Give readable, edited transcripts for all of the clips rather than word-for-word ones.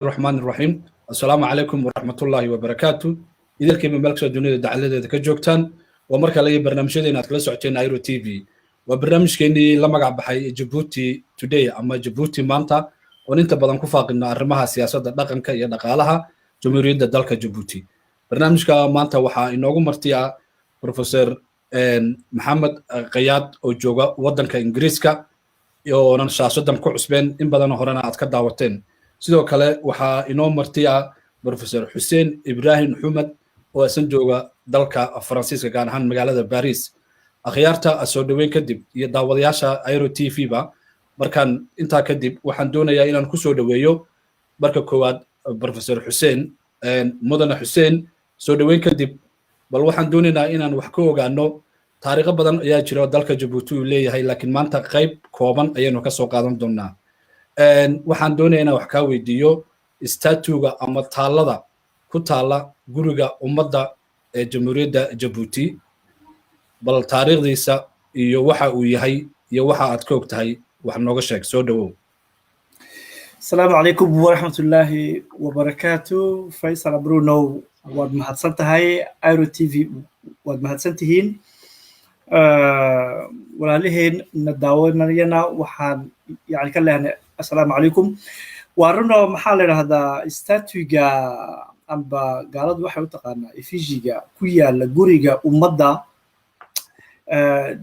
الرحمن الرحيم السلام عليكم ورحمة الله وبركاته إذا كيما ملك الدنيا دعالة كجوكتان ومركا لي برنامجين أتكلم سعتين أيرو تي في وبرنامج كيني لما قاعد بحي جيبوتي توداي أما جيبوتي مانتا وننت بدن كفاق إن أرمها سياسة دقن كي دقالها جمهورية دالك جيبوتي برنامج كا مانتا وحا إنه مرتيا بروفيسور محمد قياد أو جوجا ودن كإنجليزكا يو نشاسة دم كعسبين إن بدن هرانا أتكدا وتين sidoo kale waxaa inoo martiya professor Xuseen Ibrahim Xumed oo asan jooga dalka Faransiiska gaar ahaan magaalada Paris akhyaarta soo dhaweyn kadib iyo daawadayaasha Airo TV ba markaan intaa kadib waxaan doonayaa inaan ku soo dhaweeyo marka koowaad professor Xuseen mudane Xuseen soo dhaweyn kadib bal waxaan doonaynaa inaan wax ka ogaano taariikh badan ayaa jira dalka Djibouti uu leeyahay laakiin maanta qayb kooban ayaynu ka soo qaadan doonaa waxaan doonaynaa wax ka weydiiyo statuga ama taalada ku taala guriga ummadda ee jamhuuriyadda Djibouti bal taariikhdiisa iyo waxa uu yahay iyo waxa aad ka ogtahay wax nooga sheeg soo dhawow السلام عليكم ورحمة الله وبركاته فيصل برونو واد mahadsantahay Airo TV wad mahadsantihiin walaaliheen nadaawanayana waxaan yani ka leeyahay السلام عليكم وارنا محل هذا استاتيجا أمبا قالت واحد وتقنا إفيجيجا كويا لجوريجا ومضى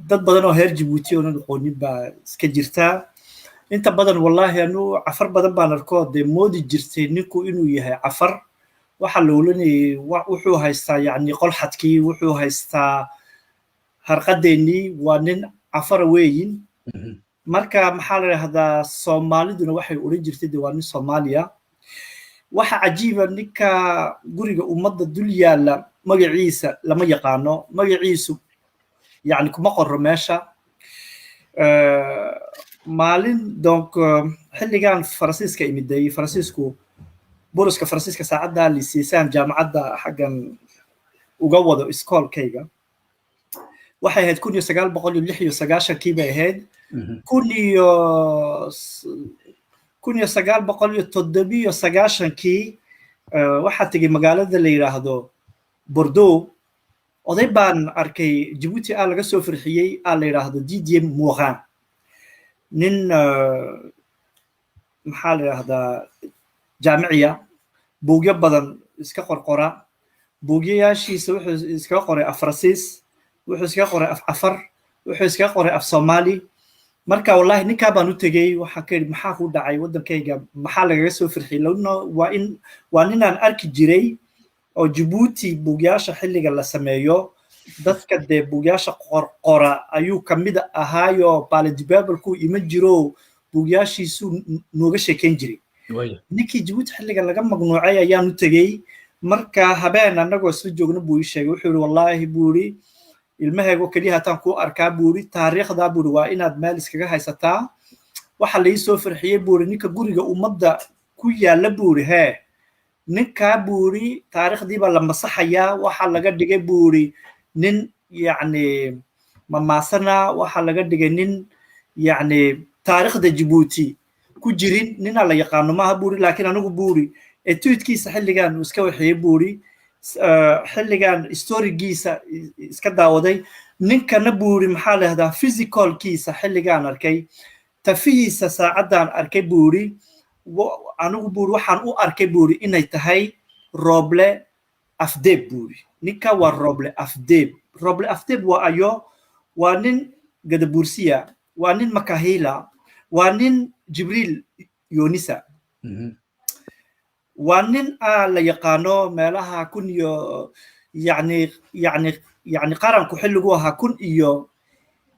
ضد بدنه هير جيبوتي ونقولني بسكجرتا أنت بدن والله إنه عفر بدن بانركود مودي جرتي نكو إنه يها عفر وحلولني وحو هيستا يعني قل حتكي وحو هيستا هرقدني ونن عفر وين marka maxaa la yiraahdaa Soomaaliduna waxay oran jirtay diwaan Soomaaliya waxa cajiib ah ninka guriga ummadda dul yaala magaciisa lama yaqaano magaciisu yani kuma qorro meesha maalin donc xilligan Faransiiska imiday Faransiisku boroska Faransiiska saacada liiseysaan jaamacadda xagan uga wado iskoolkayga waxay ahayd 1996 kii bay ahayd كونيو سجال بقولي تدبي وسجاشن كي واحد تجي مقالة اللي يراهدو بوردو وضيبان أركي جيبوتي على جسوا فرحية على يراهدو دي موغان نين محل هذا جامعية بوجي بدن إسكاقر قرا بوجي شيء سوي إسكاقر أفرسيس وإسكاقر أفعفر وإسكاقر أفصومالي marka wallahi ninka baan u tagay waxa ka maxaa ku dhacay wadankayga maxaa laga soo firxay lawna waa inaan arki jiray oo Djibouti buugaasha xilliga la sameeyo dadka de buugaasha qora ayuu kamid ahaayo baladibabku ima jiro buugaashiisu nooga sheekeyn jiray ninkii Djibouti xilliga laga magnuucay ayaan u tagay marka habeen anagoo isla joogno buu sheegay wuxuu wallahi buuri ilmahaygu kaliya taan ku arkaa buuri taariikhda buuri waa inaad meel iskaga haysataa waxa la soo farxiyay buuri ninka guriga ummadda ku yaala buuri ninka buuri taariikhdii ba la masaxaya waxa laga dhigay buuri nin yani mamaasana waxa laga dhigay nin yani taariikhda Djibouti ku jirin nina la yaqaano ma buuri laakiin anigu buuri etuudkiisa xilligan iska waxay buuri xilligan historigiisa iska daawaday ninkana buuri maxaa la yiraahdaa physicalkiisa xilligan arkay tafihiisa saacadan arkay buuri anigu buuri waxaan u arkay buuri inay tahay Roble Afdeb buuri ninka waa Roble Afdeb waa ayo waa nin gadabursiya waa nin makahila waa nin Jibril Yonisa وانين لا يقانو مالها كن يو يعني قرن كحلقوها كن يو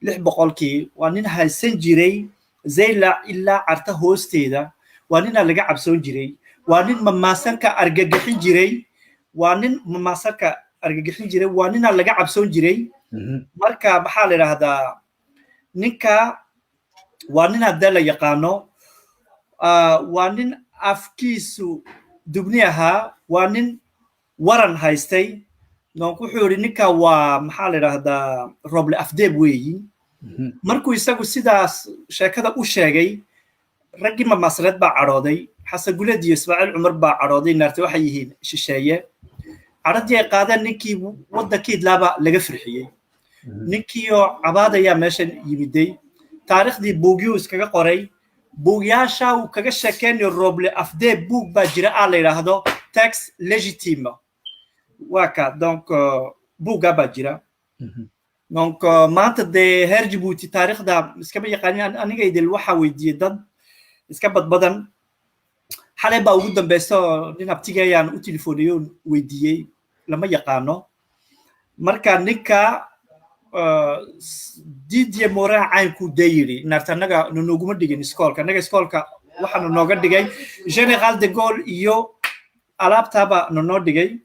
لح بقولكي وانين هالسن جري زي لا إلا عرته هوستيدا وانين لقى عبسون جري وانين مماسن كأرجحين جري وانين مماسن كأرجحين جري وانين لقى عبسون جري مركا بحال هذا نكا وانين هذا لا يقانو وانين afkiisu dubniyaha waa nin waran haystay noonku xuuri ninka waa maxaa la yiraahdaa Roble Afdeb weeyi markuu isagu sidaas sheekada u sheegay ragii ma masrad baa carooday xasan guled iyo ismaaciil cumar baa cadhooday naartay waxay yihiin shisheeye cadhadii ay qaadeen ninkii waddankii idlaaba laga firxiyey ninkii oo cabaadayaa meeshan yimiday taariikhdii buugiyuu iskaga qoray buugyaasha uu kaga sheekeynayo Roble afdee buug baa jira la yidhaahdo tax legitime waa ka donc buuggaa baa jira donc maanta dee heer Djibouti taariikhda iskama yaqaanin aniga idil waxaa weydiiyey dad iska badbadan xalay baa ugu dambeysa nin abtigayaan u telefooniyo weydiiyey lama yaqaano marka ninka Didier Morin caynku dayiri naartanaga noguma dhigin iskoolka naga iskoolka waxaanu nooga dhigay General de Gaulle iyo alaabtaaba noo dhigay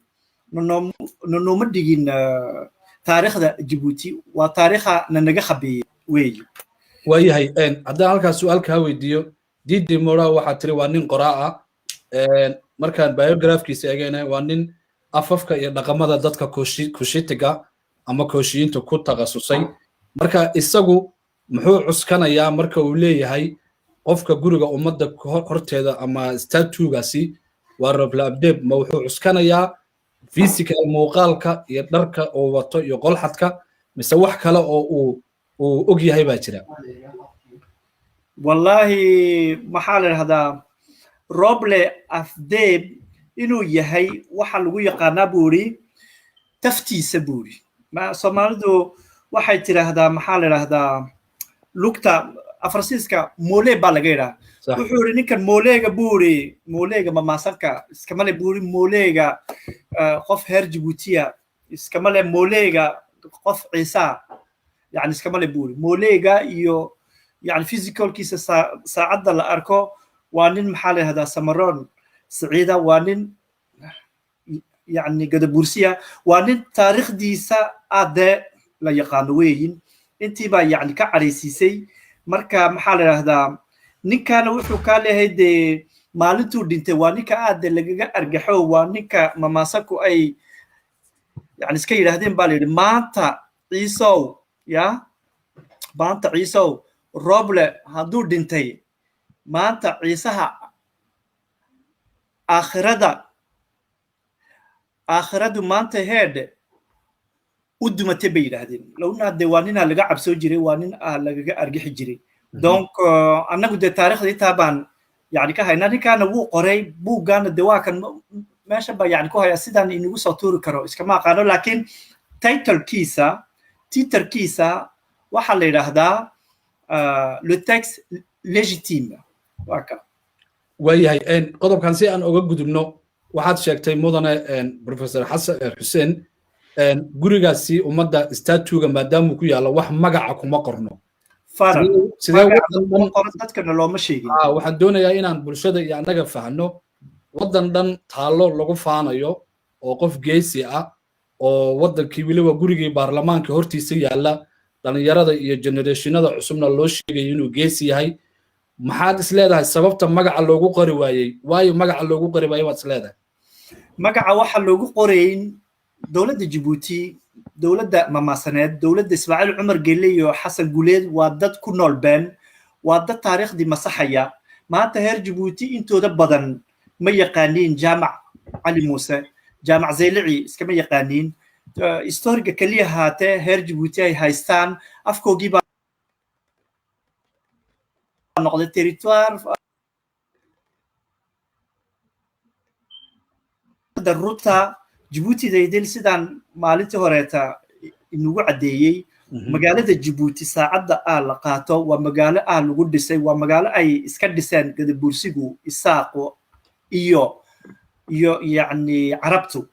nooma dhigin taariikhda Djibouti waa taariikha naga khabeeyay weey waayahay haddaan halkaas su'aal kaa weydiiyo Didier Morin waxaa tiri waa nin qoraa ah markaan biographikiisa eegayna waa nin afafka iyo dhaqamada dadka kushitiga ama kooshiyiinta ku takhasusay marka isagu muxuu cuskanayaa marka uu leeyahay qofka guriga ummadda horteeda ama statugaasi waa Roble Abdeeb ma wuxuu cuskanayaa physical muuqaalka iyo dharka oo wato iyo qolxadka mise wax kale oo uu og yahay baa jira wallahi maxaa la yiraahdaa Roble Abdeeb inuu yahay waxa lagu yaqaanaa buuri taftiisa buuri ma Soomaalidu waxay tiraahdaa maxaa la yiraahdaa lugta Afransiiska moole baa laga yiraahdaa wuxuu yiri ninkan mooleega buuri mooleega mamaasanka iskama le buuri mooleega qof heer Djibouti iskama le mooleega qof Ciisa yani iskama le buuri mooleega iyo yani physicalkiisa saacada la arko waa nin maxaa la yiraahdaa Samaroon Saciida waa nin يعني قد بورسيا وان تاريخ ديسا ادى لا يقان وين انتي با يعني كعريسيسي marka maxaa la yiraahdaa ninkan wuxuu ka leeyahay de maalintuu dhintay waa ninka aad lagaga argaxo waa ninka mamaasaku ay yani iska yiraahdeen baa leeyahay maanta Ciisow ya maanta Ciisow Roble haduu dhintay maanta Ciisaha aakhiradu maanta heed u dumatay bay yiraahdeen lawna deewaanina laga cabsoo jiray waa nin lagaga argixi jiray donc anagu de taariikhda taabaan yani ka hayna ninkaana wuu qoray buugana de waa kan meesha ba yani ku haya sidaan inagu soo tuuri karo iskama qaano laakiin titre-kiisa waxa la yiraahdaa le texte légitime waka waayahay qodobkan si aan uga gudubno waxaad sheegtay mudane professor Xasan Xuseen gurigaasi ummadda statuga maadaama ku yaalo wax magaca kuma qorno waxaan doonayaa inaan bulshada iyo annaga fahno waddan dhan taalo lagu faanayo oo qof geesi ah oo waddankii weliba gurigii baarlamaanka hortiisa yaalla dhalinyarada iyo generationada cusubna loo sheegayo inuu geesi yahay maxaad is leedahay sababta magaca loogu qori waayey waayo magaca loogu qori waayey waad is leedahay magaca waxa loogu qorayn dawladda Djibouti dawladda mamaasaneed dawladda Ismaaciil Cumar Gelle iyo Xasan Guled waa dad ku nool been waa dad taariikhdii masaxaya maanta heer Djibouti intooda badan ma yaqaaniin jaamac Ali Muuse jaamac Zeylici iskama yaqaaniin historiga kaliya haatee heer Djibouti ay haystaan afkoogii baa noqday territoire daruta Djibouti deydel sidaan maalintii horeeta inugu cadeeyay magaalada Djibouti saacada la qaato waa magaalo lagu dhisay waa magaalo ay iska dhiseen gadabuursigu isaaqo iyo yani carabtu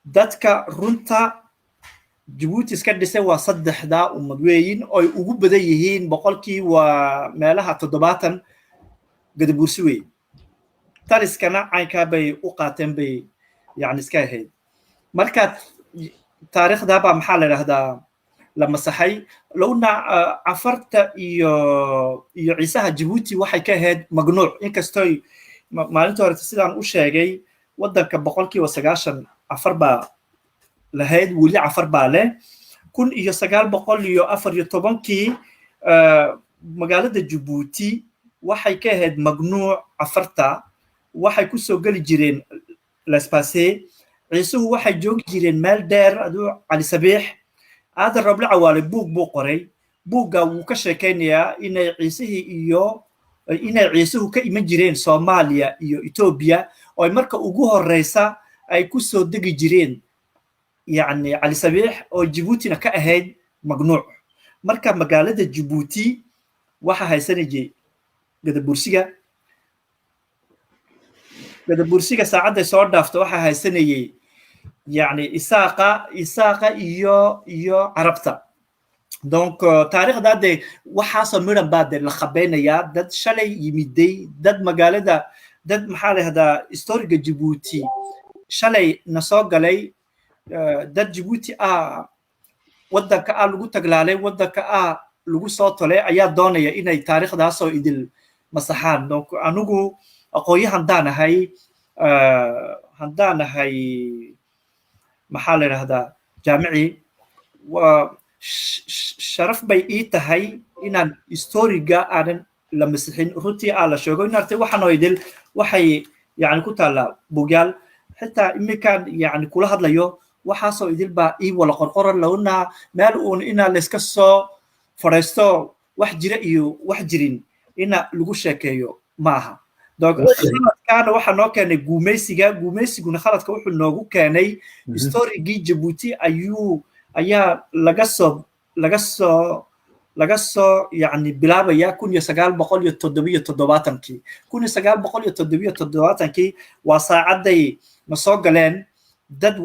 dadka runta Djibouti iska dhisay waa saddexda ummad weeyin oo ugu badan yihiin boqolkii waa meelaha 70 gadabuursi weey taliskana caynka bay u qaateen bay يعني iska ahayd marka taariikhda ba maxaa la yiraahdaa la masaxay lawna afarta iyo Ciisaha Djibouti waxay ka ahayd magnuuc inkastoo maalintii hore sidaan u sheegay wadanka boqolkiiba 90 afar baa lahayd wali afar baa leh 1914 magaalada Djibouti waxay ka ahayd magnuuc afarta waxay ku soo geli jireen laspaase ciisuhu waxay joogi jireen meel dheer aduu cali sabiix aadan roble cawaale buug buu qoray buugga wuu ka sheekaynayaa inay ciisuhu ka iman jireen soomaaliya iyo etoobiya oo marka ugu horeysa ay ku soo degi jireen yacni cali sabiix oo jibuutina ka ahayd magnuuc marka magaalada jibuuti waxaa haysanayay gadabursiga saacadday soo dhaafto waxaa haysanayay yacni isaaqa iyo carabta donc taariikhda de waxaasoo midhan baa de la khabeynayaa dad shalay yimiday dad magaalada dad maxaa lahahdaa historiga jibuuti shalay na soo galay dad jibuuti waddanka lagu taglaalay waddanka lagu soo tolay ayaa doonaya inay taariikhdaasoo idil masaxaan donc anigu aqoonyo haddaan ahay maxaa la yidhahdaa jaamici sharaf bay ii tahay inaan historiga aanan la masixin runtii la sheego inartay waxaan oo idil waxay yani ku taallaa bugyaal xitaa iminkaan yani kula hadlayo waxaasoo idil baa ii wala qorqoran lowna meel uun inaa layska soo fadhaysto wax jira iyo wax jirin ina lagu sheekeeyo maaha khaladkaana waxaa noo keenay guumeysiguna khaladka wuxuu noogu keenay historigii jibuuti ayaa laga soo yani bilaabaya 1977 waa saacadday na soo galeen dad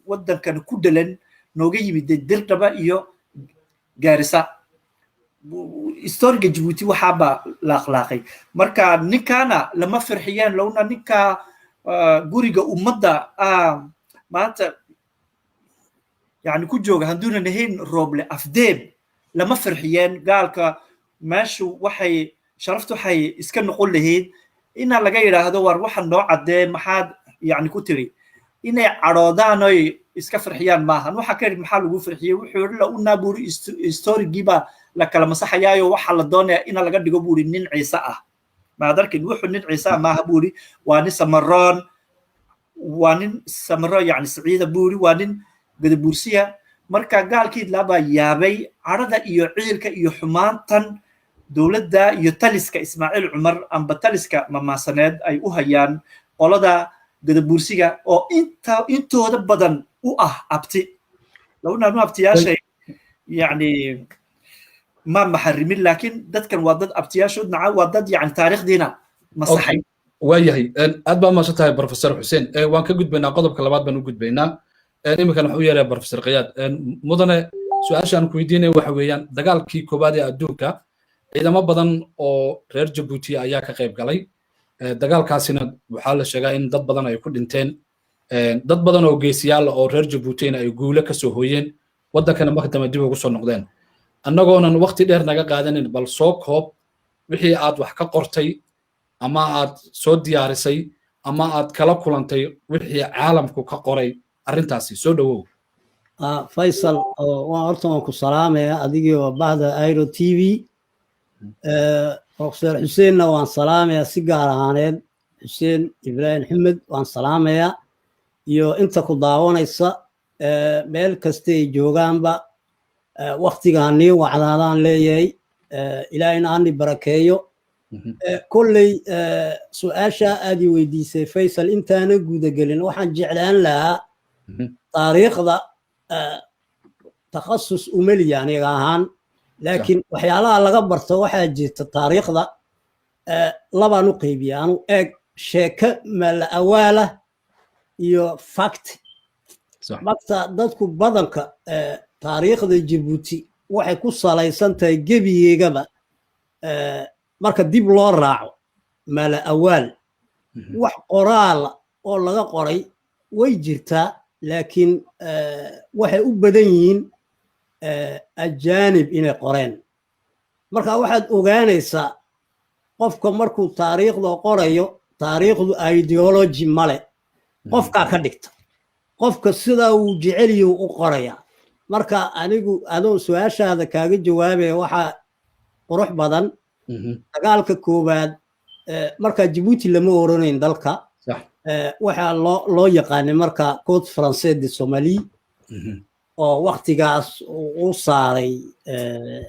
waddankana ku dhalan nooga yimid dirdhaba iyo gaarisa historiga jibuuti waxaaba la akhlaaqay marka ninkaana lama firxiyeen lowna ninka guriga ummadda maanta yani ku jooga handuunan ahayn rooble afdeeb lama firxiyeen gaalka meeshu sharaftu waxay iska noqon lahayd inaa laga yidhaahdo war waxaan noo caddee maxaad yani ku tiri inay cadhoodaan oy iska firxiyaan maahan waxaa ka yidhi maxaa lagu firxiyey wuxuu yidhi launaa buuri historigiiba la kala masaxayaayo waxaa la doonayaa ina laga dhigo buuri nin ciise maad arkin wuxuu nin ciise maaha buuri waa nin samaroon yani siciida buuri waa nin gadabuursiya marka gaalkii laabaa yaabay cadhada iyo ciilka iyo xumaantan dowladda iyo taliska ismaaciil cumar amba taliska mamaasaneed ay u hayaan qolada gadabuursiga oo intooda badan u abti lownaanu abtiyaashay yani ma maxarimin laakiin dadkan waa dad abtiyaashood naca waa dad yani taariikhdiina masaxay waayahay aad baa maasan tahay professor xuseen waan ka gudbaynaa qodobka labaad baan u gudbaynaa iminkan waxu yeeraya professor khiyaad mudane su-aashaan ku weydiinaya waxa weeyaan dagaalkii koowaad ee adduunka ciidamo badan oo reer jabuuti ayaa ka qayb galay dagaalkaasina waxaa la sheegaa in dad badan ay ku dhinteen dad badan oo geesiyaal oo reer jabuutina ay guule ka soo hooyeen waddankana marka dambe dib ugu soo noqdeen annagoonan waqti dheer naga qaadanin bal soo koob wixii aad wax ka qortay ama aad soo diyaarisay ama aad kala kulantay wixii caalamku ka qoray arrintaasi soo dhawow faysal horta waan ku salaamaya adigii oo bahda airo t v professor xuseenna waan salaamayaa si gaar ahaaneed xuseen ibraahim xamed waan salaamayaa iyo inta ku daawanaysa meel kastay joogaanba waktiga hanii wacdaadaan leeyahay ilaahayna hani barakeeyo kolley su-aasha aad i weydiisay faysal intaana gudagelin waxaan jeclaan lahaa taariikhda takhasus umeliya aniga ahaan laakiin waxyaalaha laga barto waxaa jirta taariikhda labaan u qaybiya anu eeg sheeke mala awaalah iyo fact marka dadku badanka taariikhda jibuuti waxay ku salaysan tahay gebigeegaba marka dib loo raaco mala awaal wax qoraala oo laga qoray way jirtaa laakiin waxay u badan yihiin ajaanib inay qoreen marka waxaad ogaanaysaa qofka markuu taariikhda qorayo taariikhdu ideology male qofkaa ka dhigta qofka sidaa uu jeceliyuu u qoraya marka anigu adoo su-aashaada kaaga jawaabaya waxaa qurux badan dagaalka koowaad marka Djibouti lama oranayn dalka waxaa loo yaqaanay marka Côte Française de Somalie oo waqtigaas uu saaray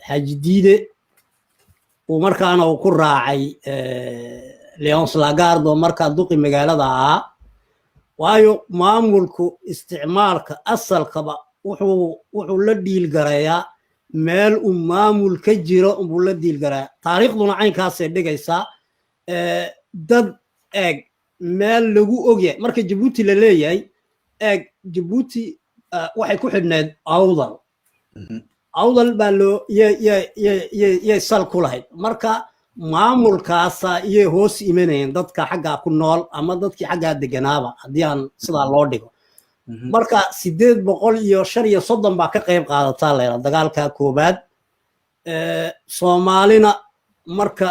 Haji Diide uu markaana uu ku raacay Léonce Lagarde oo markaa duqi magaalada ahaa waayo maamulku isticmaalka asalkaba wuxuu la dhiil garayaa meel uu maamul ka jiro uu la dhiil garayaa taariikhduna caynkaasay dhigaysaa dad eeg meel lagu ogyahay marka Djibouti la leeyahay eeg Djibouti waxay ku xidhneed awdal baa loo yay sal ku lahayd marka maamulkaasa iyay hoos imanayeen dadka xaggaa ku nool ama dadkii xaggaa deganaaba haddii aan sidaa loo dhigo marka 835 baa ka qayb qaadataa leeyahay dagaalka koobaad Soomaalina marka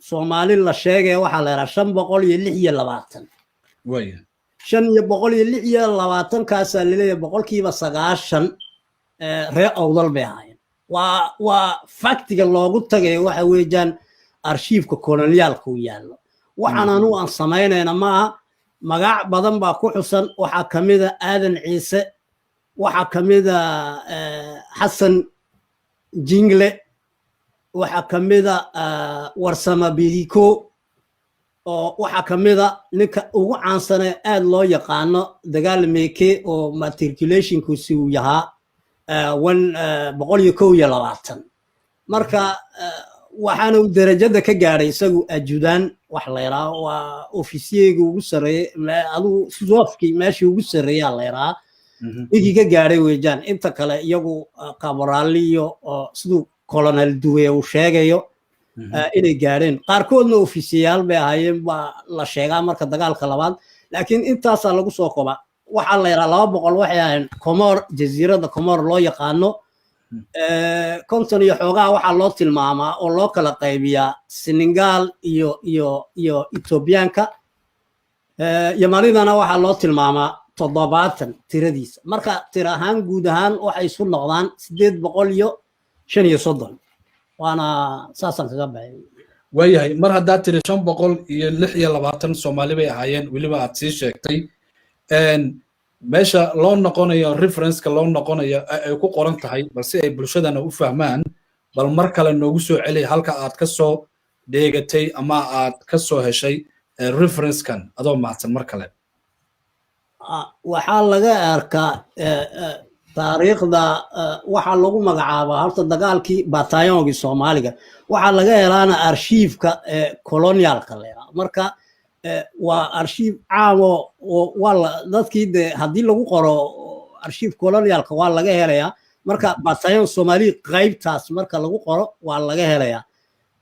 Soomaali la sheegay waxa la yiraahdaa 526 526 kaas la leeyahay boqolkiiba 90 reer awdal bay ahaayeen waa faktiga loogu tagay waxa weeyaan archive-ka koloniyaalka uu yaalo waxaan anu aan sameynayna ma magac badan baa ku xusan waxa kamida Aadan Ciise waxa kamida Xasan Jingle waxa kamida Warsama Bidiko oo waxa kamida ninka ugu caansan ee aad loo yaqaano dagaal meeke oo matriculation ku si uu yahaa 121 marka waxaana uu darajada ka gaaray isagu ajudan wax la yiraahdo waa ofisiyeygu ugu sareeyay adu suufkii meeshii ugu sareeyay la yiraahdo igi ka gaaray weeyaan inta kale iyagu kabaraliyo sidoo colonel Duwe uu sheegayo inay gaareen qaarkoodna ofisiyaal bay ahaayeen baa la sheegaa marka dagaalka labaad laakiin intaas lagu soo koba waxa la yiraahdaa 200 waxay ahayn Comor jasiirada Comor loo yaqaano konton iyo xoogaa waxa loo tilmaamaa oo loo kala qaybiyaa Senegal iyo Ethiopianka Yamanidana waxa loo tilmaamaa 70 tiradiisa marka tira ahaan guud ahaan waxay isu noqdaan 835 waana saasan kaga baxay waayahay mar haddaa tiri 526 Soomaali bay ahaayeen waliba aad sii sheegtay meesha loo noqonayo reference-ka loo noqonayo ay ku qoran tahay balse ay bulshadana u fahmaan bal mar kale noogu soo celi halka aad ka soo dheegatay ama aad ka soo heshay reference-kan adoo mahadsan mar kale waxaa laga arkaa taariikhda waxa lagu magacaabaa horta dagaalkii bataillon-gii Soomaaliga waxa laga helaana archive-ka colonialka leeyahay marka waa archive caam oo wala dadkii hadii lagu qoro archive colonialka waa laga helayaa marka bataillon Soomaali qaybtaas marka lagu qoro waa laga helayaa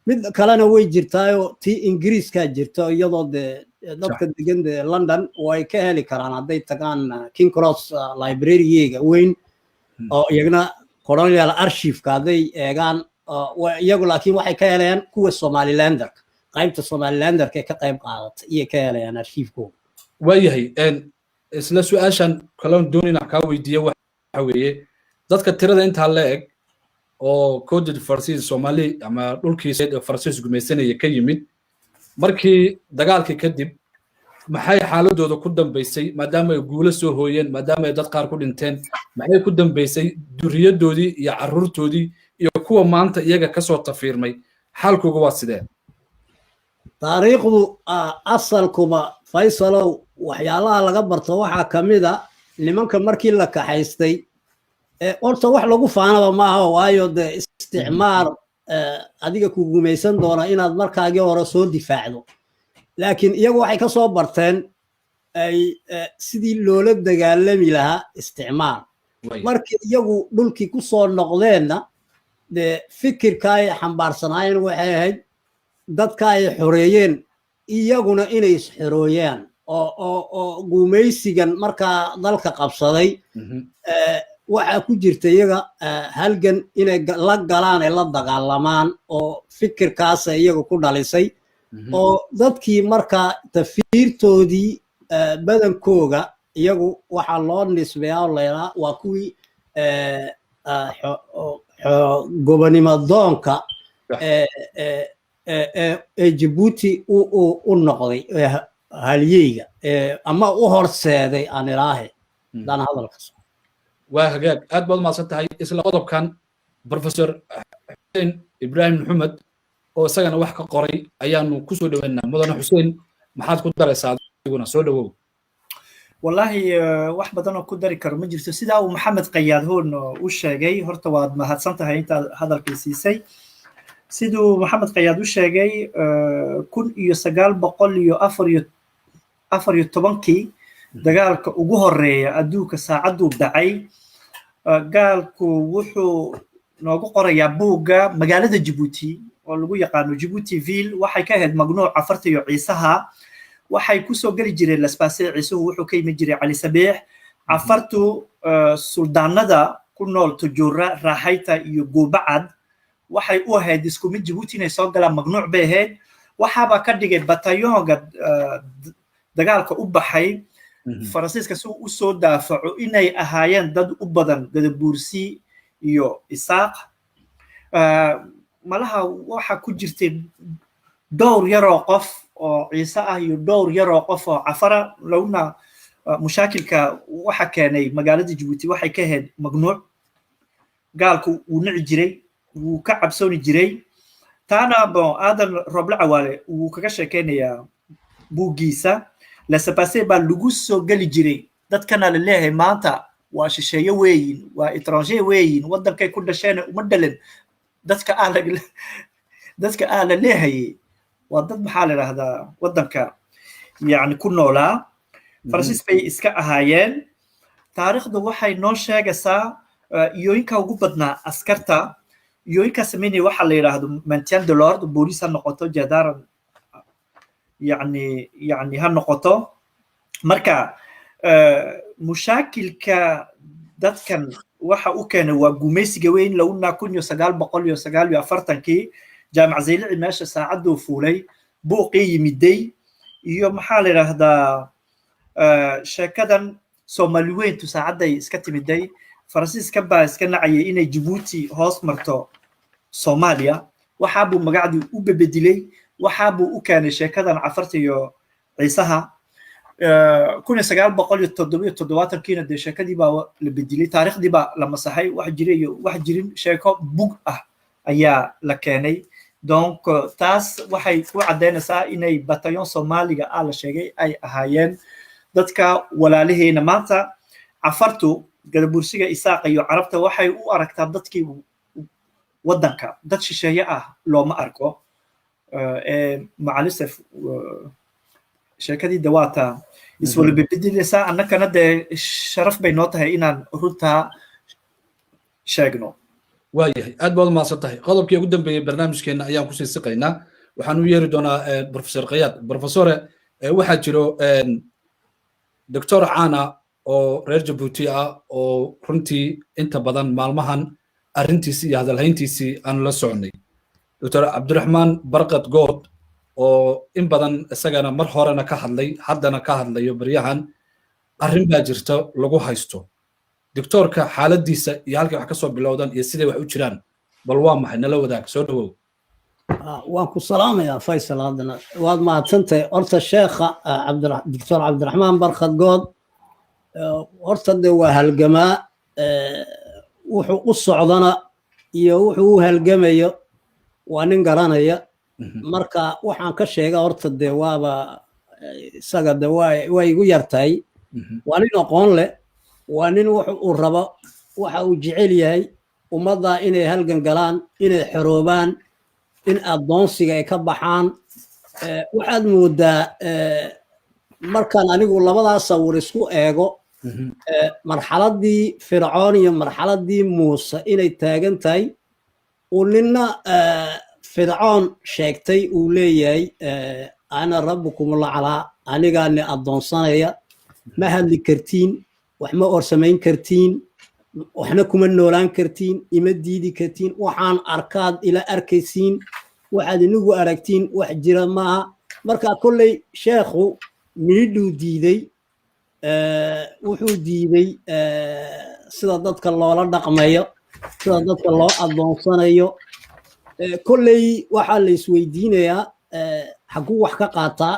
mid kalena way jirtaayo tii Ingiriiska jirto iyadoo dadka degan London way ka heli karaan haday tagaan King Cross library-ga weyn oo iyagana colonial archive-ka haday eegaan iyagu laakiin waxay ka helayaan kuwa Somalilander qaybta Somalilander ka qayb qaadatay iyo ka helayaan archive-ku waayahay isla su'aashan kaloon doonina ka weydiiyo waxa weeye dadka tirada inta la eg oo Côte d'Ivoire Soomaali ama dhulkiisa Faransiis gumaysanaya ka yimid markii dagaalkii kadib maxay xaaladooda ku dambeysay maadaama ay guulo soo hooyeen maadaama ay dad qaar ku dhinteen maxay ku dambeysay duriyadoodii iyo caruurtoodii iyo kuwa maanta iyaga ka soo tafiirmay xaalkoodu waa sidee taariikhdu asalkuba Faysalow waxyaalaha laga barto waxa kamida nimanka markii la kaxaystay horta wax lagu faanaba maaha waayo isticmaar adiga ku gumaysan doona inaad markaagii hore soo difaacdo laakiin iyagu waxay ka soo barteen ay sidii loola dagaalami lahaa isticmaar markii iyagu dhulkii ku soo noqdeenna fikirka ay xambaarsanaayeen waxay ahayd dadka ay xoreeyeen iyaguna inay isxorooyaan oo gumaysigan markaa dalka qabsaday waxa ku jirta iyaga halgan inay la galaan ee la dagaalamaan oo fikirkaas iyaga ku dhalisay oo dadkii markaa tafiirtoodii badankooga iyagu waxa loo nisbeeyaa leeyahay waa kuwii gobonimo doonka Djibouti u noqday halyeyga ama u horseeday aan ilaahay daan hadalkaas waa hagaag aad baad umahadsan tahay isla qodobkan professor xuseen ibraahim maxamed oo isagana wax ka qoray ayaanu ku soo dhaweynaa mudane xuseen maxaad ku daraysaa adiguna soo dhawow wallahi wax badan oo ku dari karo ma jirto sidaa uu maxamed qayaad hoon u sheegay horta waad mahadsan tahay intaad hadalkii siisay siduu maxamed qayaad u sheegay 1914 dagaalka ugu horeeya adduunka saacaduu dhacay gaalku wuxuu noogu qorayaa buugga magaalada Djibouti oo lagu yaqaano Djiboutiville waxay ka ahayd magnuuc afarta iyo ciisaha waxay ku soo gali jireen laspaasay ciisuhu wuxuu ka yimid jiray cali sabiix afartu suldaanada ku nool tujura raaxayta iyo goobacad waxay u ahayd isku mid Djibouti inay soo galaan magnuuc bay ahayd waxaaba ka dhigay batayoonga dagaalka u baxay Faransiiska si uu soo daafaco inay ahaayeen dad u badan gadabuursi iyo isaaq malaha waxa ku jirtay dhowr yaroo qof oo ciise ah iyo dhowr yaroo qof oo cafara lowna mushaakilka waxa keenay magaalada Djibouti waxay ka ahayd magnuuc gaalku uu nici jiray wuu ka cabsooni jiray taana bon aadan roble cawaale wuu kaga sheekeynayaa buuggiisa laissez-passer baa lagu soo gali jiray dadkana la leeyahay maanta waa shisheeye weeyin waa étranger weeyin wadankay ku dhasheen uma dhalan dadka la leeyahay waa dad maxaa la yiraahdaa wadanka yani ku noolaa Faransiis bay iska ahaayeen taariikhdu waxay noo sheegaysaa iyooyinka ugu badnaa askarta iyooyinka sameynaya waxa la yiraahdo maintien de l'ordre booliis ha noqoto jadaran يعني هالنقطة مركا مشاكلك دتكن waxa uu keenay waa gumaysiga weyn lawna kun iyo 949 jaamac Zaylaci meesha saacadu fuulay buuqii yimiday iyo maxaa la yiraahdaa sheekadan Soomaali weyn tusaacaday iska timiday Faransiiska baa iska nacayay inay Djibouti hoos marto Soomaaliya waxa buu magacdi u beddelay waxa buu u keenay sheekadan cafarta iyo ciisaha 1977 kiina de sheekadii baa la bedelay taariikhdii baa la masaxay wax jiray iyo wax jirin sheeko bug ah ayaa la keenay donc taas waxay ku cadeynaysaa inay bataillon Soomaaliga la sheegay ay ahaayeen dadka walaalaheena maanta cafartu gadabursiga isaaq iyo carabta waxay u aragtaa dadkii wadanka dad shisheeye ah looma arko مع الاسف شركتي دواتا iswala beddeleysa annakana de sharaf bay noo tahay inaan runta sheegno waayahay aad baad umahadsan tahay qodobkii ugu dambeeyay barnaamijkeena ayaan kusii siqaynaa waxaan u yeeri doonaa professor qayaad professore waxaa jiro doctor caana oo reer Djibouti ah oo runtii inta badan maalmahan arrintiisii iyo hadalhayntiisii aan la soconay دكتور عبد الرحمن برقت جود oo in badan isagana mar horena ka hadlay haddana ka hadlayo baryahan arrin baa jirta lagu haysto doctorka xaaladiisa iyo halkii wax ka soo bilowdan iyo sidee wax u jiraan bal waa maxay nala wadaag soo dhawow waan ku salaamayaa Faisal hadana waad mahadsantahay horta sheekha doctor Cabdi Raxmaan Barqad Good horta de waa halgamaa wuxuu u socdana iyo wuxuu u halgamayo waa nin garanaya marka waxaan ka sheega horta de waaba isaga de way igu yartay waa nin aqoon leh waa nin uu rabo waxa uu jecel yahay ummadda inay halgan galaan inay xoroobaan in adoonsiga ay ka baxaan waxaad moodaa markaan anigu labadaas sawir isku eego marxaladii fircoon iyo marxaladii muuse inay taagan tahay وننا فرعون شيكتي ولياي أنا ربكم الله على أنا قال لي أضون صنايا ما هاللي كرتين وإحنا أرسمين كرتين وإحنا كمان نوران كرتين يمديدي كرتين وحان أركاد إلى أركيسين وحد نجو أركتين واحد جرا معها مركا كل شيخو ميدو ديدي وحو ديدي صدقك الله لا دقمايا sida dadka loo adoonsanayo kolley waxaa la isweydiinayaa xaguu wax ka qaataa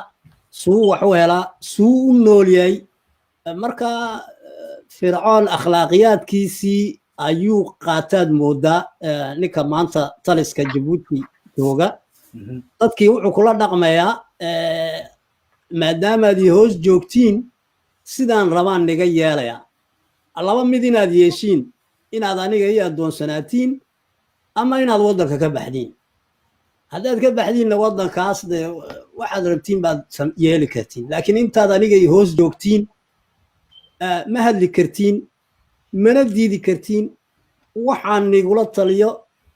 suu wax u helaa suu u nool yahay marka fircoon akhlaaqiyaadkiisii ayuu qaataad moodaa ninka maanta taliska jabuuti jooga dadkii wuxuu kula dhaqmayaa maadaamaad i hoos joogtiin sidaan rabaan niga yeelayaa laba mid inaad yeeshiin inaad aniga ii addoonsanaatiin ama inaad waddanka ka baxdiin haddaad ka baxdiinna waddankaas dee waxaad rabtiin baad yeeli kartiin laakiin intaad aniga i hoos joogtiin ma hadli kartiin mana diidi kartiin waxaan nigula taliyo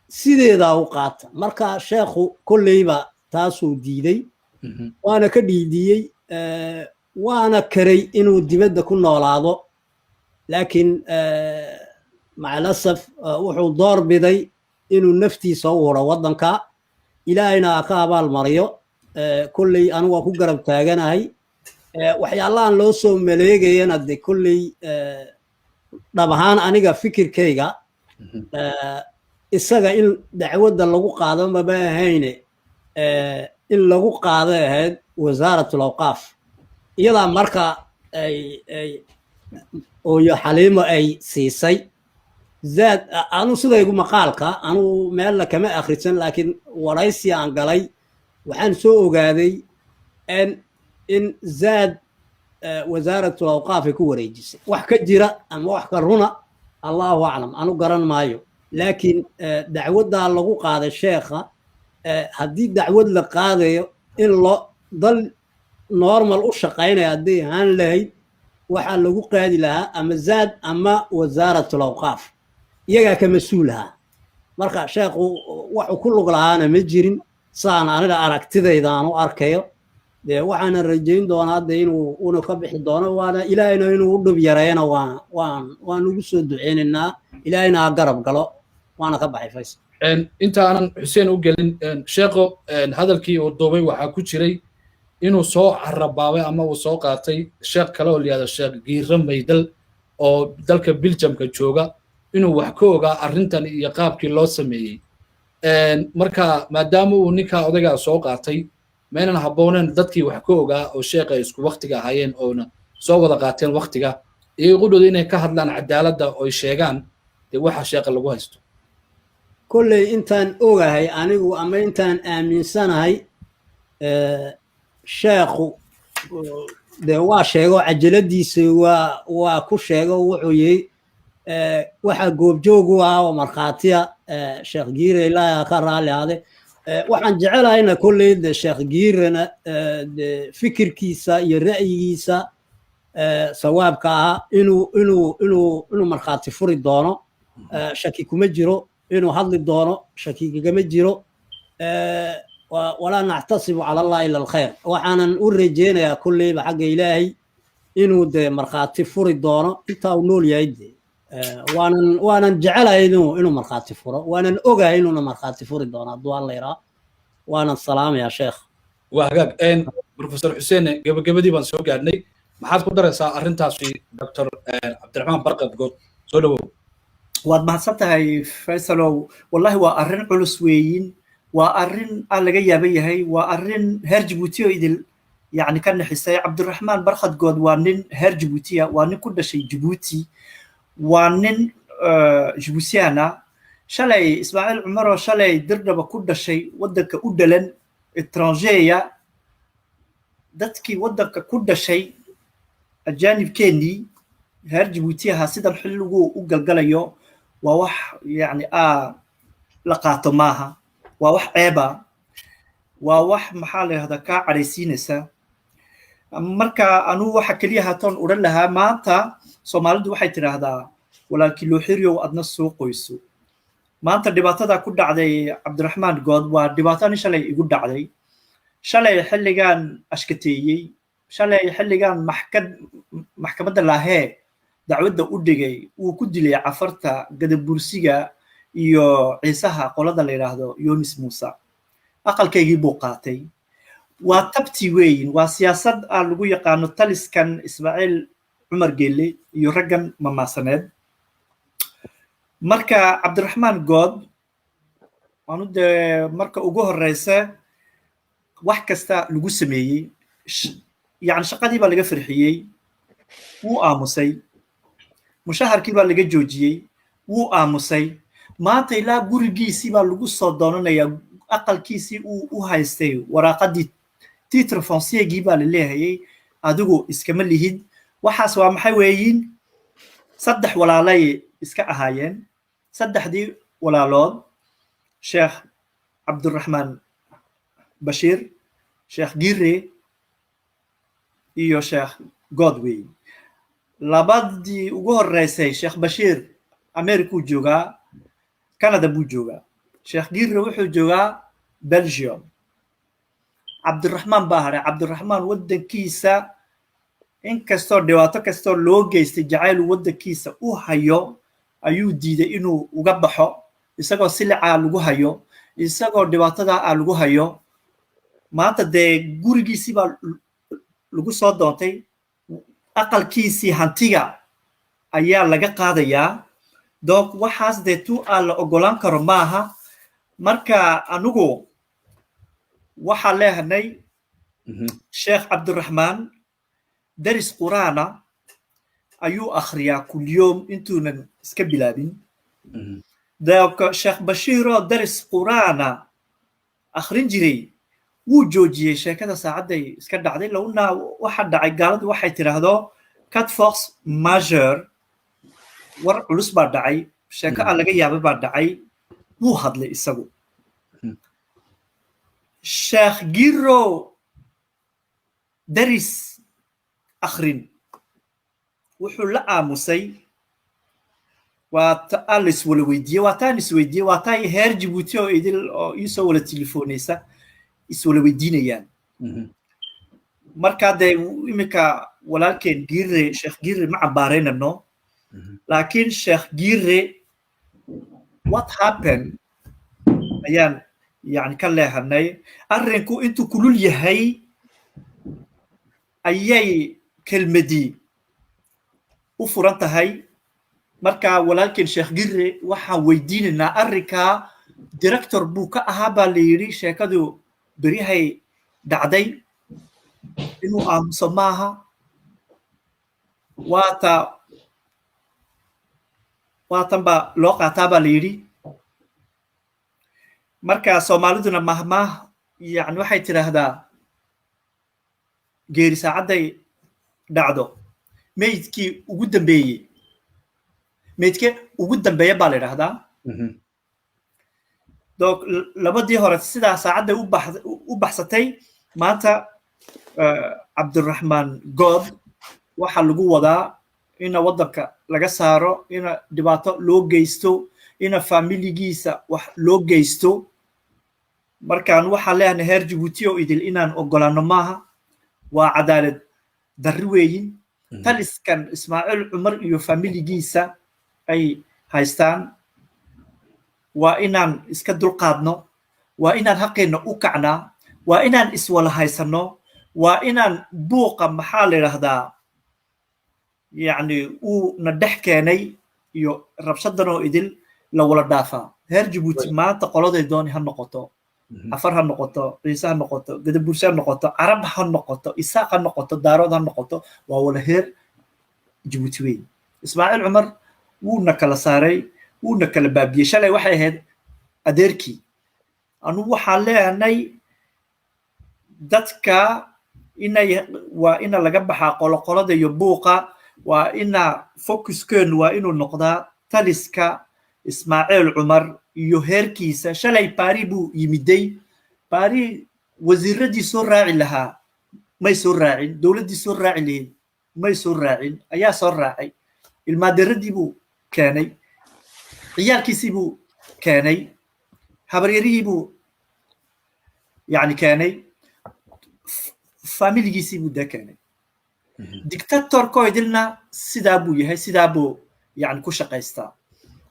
sideedaa u qaata marka sheekhu kolleyba taasuu diiday waana ka dhiidiyey waana karay inuu dibadda ku noolaado laakiin macalasaf wuxuu door biday inuu naftiisa u huro waddanka ilaahayna ka abaal mariyo kolley anigu waa ku garab taaganahay waxyaalahan loo soo maleegayana de kolley dhab ahaan aniga fikirkayga isaga in dacwadda lagu qaado maba ahayne in lagu qaado ahayd wasaaratul awqaaf iyadaa marka ooyo xaliimo ay siisay zaad anu sidaygu maqaalka anu meelna kama akhrisan laakiin waraysi aan galay waxaan soo ogaaday in zaad wasaaratul awqaaf ay ku wareejisay wax ka jira ama wax ka runa allahu aclam anu garan maayo laakiin dacwaddaa lagu qaaday sheekha haddii dacwad la qaadayo in loo dal normal u shaqaynaya hadday ahaan lahayd waxaa lagu qaadi lahaa ama zaad ama wasaaratul awqaaf iyagaa ka mas-uulahaa marka sheekhu waxu ku lug lahaana ma jirin saan aniga aragtidayda aan u arkayo dee waxaana rajayn doonaa hadda inuu ka bixi doono waana ilaahayna inuu u dhub yareeyana waan ugu soo duceynaynaa ilaahayna ha garab galo waana ka baxay faysal inta aanan xuseen u gelin sheekho hadalkii uu duubay waxaa ku jiray inuu soo carabaabay ama uu soo qaatay sheekh kale oo layihahdo sheekh giire maydal oo dalka biljamka jooga inuu wax ka ogaa arrintan iyo qaabkii loo sameeyey marka maadaama uu ninkaa odaygaa soo qaatay maynan habbooneen dadkii wax ka ogaa oo sheekha isku waktiga ahaayeen oona soo wada qaateen waktiga iyagu dhowda inay ka hadlaan cadaaladda oy sheegaan dee waxa sheekha lagu haysto kolley intaan ogahay anigu ama intaan aaminsanahay sheekhu dee waa sheego cajaladiisa waa ku sheego wuxuu yihi waxa goobjoogu ah oo markhaatiya sheekh giire ilaaha ka raali ahde waxaan jecelahayna kolley de sheekh giirena de fikirkiisa iyo ra'yigiisa sawaabka ah inuu markhaati furi doono shaki kuma jiro inuu hadli doono shaki kagama jiro walaa nactasibu cala allah ila alkhayr waxaanan u rajeynayaa kolleyba xagga ilaahay inuu de markhaati furi doono intaa uu nool yahay de waanan jecelahay inuu markhaati furo waanan ogahay inuuna markhaati furi doono hadduu alla iraa waanan salaamayaa sheekh waa hagaag professor xuseen gabagabadii baan soo gaadhnay maxaad ku daraysaa arrintaasi dr cabdiraxmaan barqad good soo dhawow waad mahadsan tahay faysalow wallahi waa arrin culus weeyin waa arrin aan laga yaaban yahay waa arrin heer jabuuti oo idil yani ka naxisay cabdiraxmaan barqad good waa nin heer jabuutiya waa nin ku dhashay jabuuti waa nin jibuutiyaana shalay ismaaciil cumaroo shalay dirdhaba ku dhashay waddanka u dhalan etrangeya dadkii waddanka ku dhashay ajaanibkeennii heer jabuutiyaha sidan xilligu u galgalayo waa wax yani la qaato maaha waa wax ceeba waa wax maxaa la yihahdaa kaa cadhaysiinaysa marka anuu waxa keliya haatoon odhan lahaa maanta soomaalidu waxay tidhaahdaa walaalkii loo xiriyow adna soo qoyso maanta dhibaatada ku dhacday cabdiraxmaan good waa dhibaatani shalay igu dhacday shalay xilligan ashkateeyey shalay xilligan maxkamadda laahee dacwadda u dhigay wuu ku dilay cafarta gadabursiga iyo ciisaha qolada la yidhaahdo yunis muuse aqalkaygii buu qaatay waa tabti weeyin waa siyaasad aan lagu yaqaano taliskan ismaaciil cumar geelle iyo raggan mamaasaneed marka cabdiraxmaan good anu dee marka ugu horeysa wax kasta lagu sameeyey yani shaqadii baa laga farxiyey wuu aamusay mushaharkii baa laga joojiyey wuu aamusay maanta ilaa gurigiisii baa lagu soo doonanayaa aqalkiisii uu u haystay waraaqadii titre fonciergii baa la leehayay adigu iskama lihid waxaas waa maxay weeyiin saddex walaalay iska ahaayeen saddexdii walaalood sheekh cabdiraxmaan bashiir sheekh gire iyo sheekh godway labadii ugu horeysay sheekh bashiir americuu joogaa canada buu joogaa sheekh gire wuxuu joogaa belgium cabdiraxmaan baa hadhay cabdiraxmaan waddankiisa inkastoo dhibaato kastoo loo geystay jacayl waddankiisa u hayo ayuu diiday inuu uga baxo isagoo silicaa lagu hayo isagoo dhibaatadaa lagu hayo maanta dee gurigiisii baa lagu soo doontay aqalkiisii hantiga ayaa laga qaadayaa donc waxaas dee tu aan la ogolaan karo maaha marka anigu waxaa leehanay sheekh cabdiraxmaan daris quraana ayuu akhriyaa kulyoom intuunan iska bilaabin donc sheekh bashiiroo daris quraana akhrin jiray wuu joojiyey sheekada saacadday iska dhacday lowna waxa dhacay gaaladu waxay tidhaahdo cat force majeur war culus baa dhacay sheeko aan laga yaaba baa dhacay wuu hadlay isagu sheekh giro daris akhrin wuxuu la aamusay waa taan la iswala weydiiyey waa taan isweydiiyey waa taa heer jibuuti oo idil oo iisoo wala telefoonaysa iswala weydiinayaan markaa dee iminka walaalkeen gire sheekh gire ma cambaaraynano laakiin sheekh gire what happened ayaan yani ka leehanay arrinku intuu kulul yahay ayay kelmadii u furan tahay marka walaalkeen sheekh gire waxaan weydiinaynaa arrinkaa director buu ka ahaa baa la yidhi sheekadu beryahay dhacday inuu aamuso maaha waatan baa loo qaataa baa la yidhi marka soomaaliduna mahmaah yani waxay tidhaahdaa geeri saacadday dhacdo meydkii ugu dambeeyey meydke ugu dambeeya baa la idhahdaa donc labadii hore sidaa saacadday u baxsatay maanta cabdiraxmaan good waxaa lagu wadaa ina waddanka laga saaro ina dhibaato loo geysto ina familigiisa wax loo geysto markaan waxaan leeyahay heer jibuuti oo idil inaan ogolaano maaha waa cadaalad darri weeyin taliskan ismaaciil cumar iyo familigiisa ay haystaan waa inaan iska dulqaadno waa inaan xaqeenna u kacnaa waa inaan iswala haysanno waa inaan buuqa maxaa la yidhaahdaa yani uu na dhex keenay iyo rabshadanoo idil la wala dhaafaa heer jibuuti maanta qoladay dooni ha noqoto afar ha noqoto ciise ha noqoto gadaburse ha noqoto carab ha noqoto isaaq ha noqoto daarood ha noqoto waa wala heer jibuuti weyn ismaaciil cumar wuuna kala saaray wuuna kala baabiyey shalay waxay ahayd adeerkii anugu waxaan leehanay dadka waa ina laga baxaa qoloqolada iyo buuqa waa ina focuskeennu waa inuu noqdaa taliska ismaaciil cumar iyo heerkiisa shalay baari buu yimiday baari wasiiradii soo raaci lahaa may soo raacin dowladdii soo raaci lahayd may soo raacin ayaa soo raacay ilmaaderadii buu keenay ciyaalkiisii buu keenay habaryarihii buu yani keenay familigiisii buu dee keenay dictatorkoo idilna sidaa buu yahay sidaa buu yani ku shaqaystaa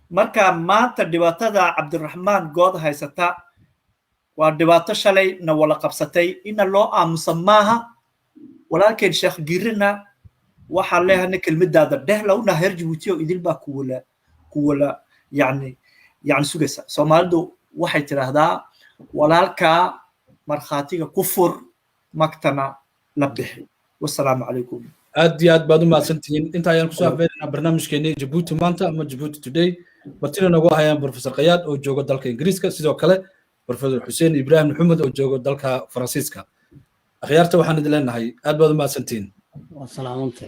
marka maanta dhibaatada cabdiraxmaan good haysata waa dhibaato shalay na wala qabsatay ina loo aamusa maaha walaalkeen sheekh girina waxaan leehana kelmadaada dheh lawna heer jibuuti oo idil baa kuwala yani sugaysa soomaalidu waxay tidhaahdaa walaalkaa markhaatiga ku fur magtana la bixi wasalaamu calaykum aad iyo aad baad u mahadsantihiin inta ayaan kusoo afbeeraynaa barnaamijkeennii jabuuti maanta ama jabuuti today martina nagu hayaan professor qayaad oo jooga dalka ingiriiska sidoo kale professor xuseen ibraahim maxamed oo jooga dalka faransiiska akhyaarta waxaan idin leenahay aad baad u mahadsantihiin waa salaamunta